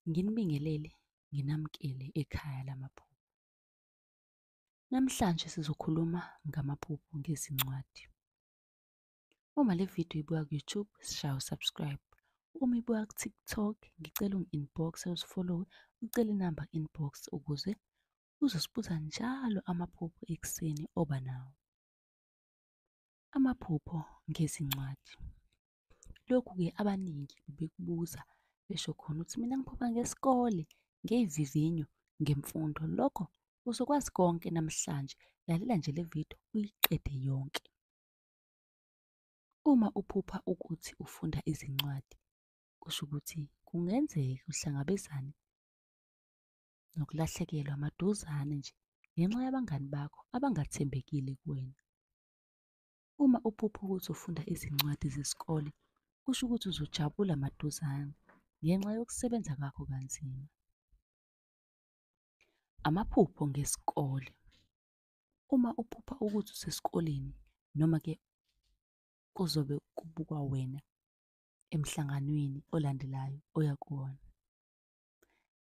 Nginibingelele, nginamukele ekhaya lamaphupho. Namhlanje sizokhuluma ngamaphupho ngezincwadi. Uma le video ibuka ku-YouTube, sishaya u-subscribe. Uma ibuka ku-TikTok, ngicela ungi-inbox, usifollowe, ucele inamba inbox ukuze uzosibuza njalo amaphupho ekuseni oba nawo. Amaphupho ngezincwadi. Lokhu-ke abaningi bekubuza besho khona ukuthi mina ngiphupha ngesikole, ngezivivinyo, ngemfundo. Lokho uzokwazi konke namhlanje. Lalela nje le video uyiqede yonke. Uma uphupha ukuthi ufunda izincwadi, kusho ukuthi kungenzeka uhlangabezane nokulahlekelwa maduzane nje ngenxa yabangani bakho abangathembekile kuwena. Uma uphupha ukuthi ufunda izincwadi zesikole, kusho ukuthi uzojabula maduzane ngenxa yokusebenza kwakho kanzima. Amaphupho ngesikole. Uma uphupha ukuthi usesikoleni noma-ke kuzobe kubukwa wena emhlanganweni olandelayo oya kuwona.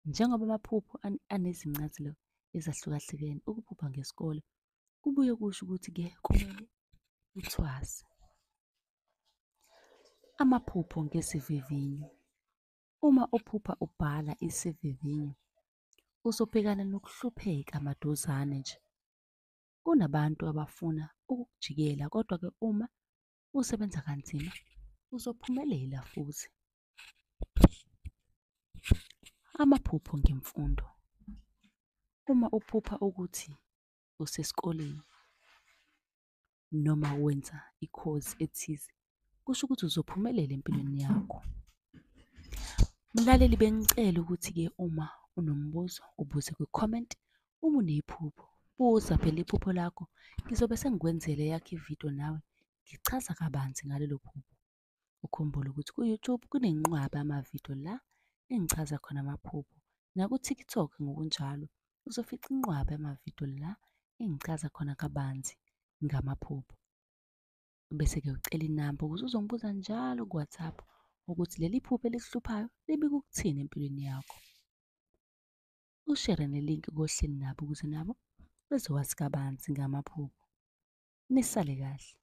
Njengoba amaphupho anezincazelo ezahlukahlukene, ukuphupha ngesikole kubuye kusho ukuthi-ke kumele uthwase. Amaphupho ngesivivinyo. Uma uphupha ubhala isivivinyo, uzobhekana nokuhlupheka maduzane nje. Kunabantu abafuna ukukujikela, kodwa-ke uma usebenza kanzima uzophumelela futhi. Amaphupho ngemfundo. Uma uphupha ukuthi usesikoleni noma wenza ikhozi ethize, kusho ukuthi uzophumelela empilweni yakho. Mlaleli, bengicela ukuthi-ke uma unombuzo ubuze kwi-comment. Uma unephupho, buza phela iphupho lakho. Ngizobe sengikwenzela eyakho ividiyo nawe ngichaza kabanzi ngalelo phupho. Ukhumbule ukuthi ku-YouTube kunenqwaba yamavidiyo la engichaza khona amaphupho. Naku-TikTok ngokunjalo uzofica inqwaba yamavidiyo la engichaza khona kabanzi ngamaphupho. Bese-ke ucela inamba ukuze uzongibuza njalo ku-WhatsApp ukuthi leli phupho elikuhluphayo libika ukuthini empilweni yakho. Ushere nelinki kohleli nabo ukuze nabo bezowazi kabanzi ngamaphupho. Nisale kahle.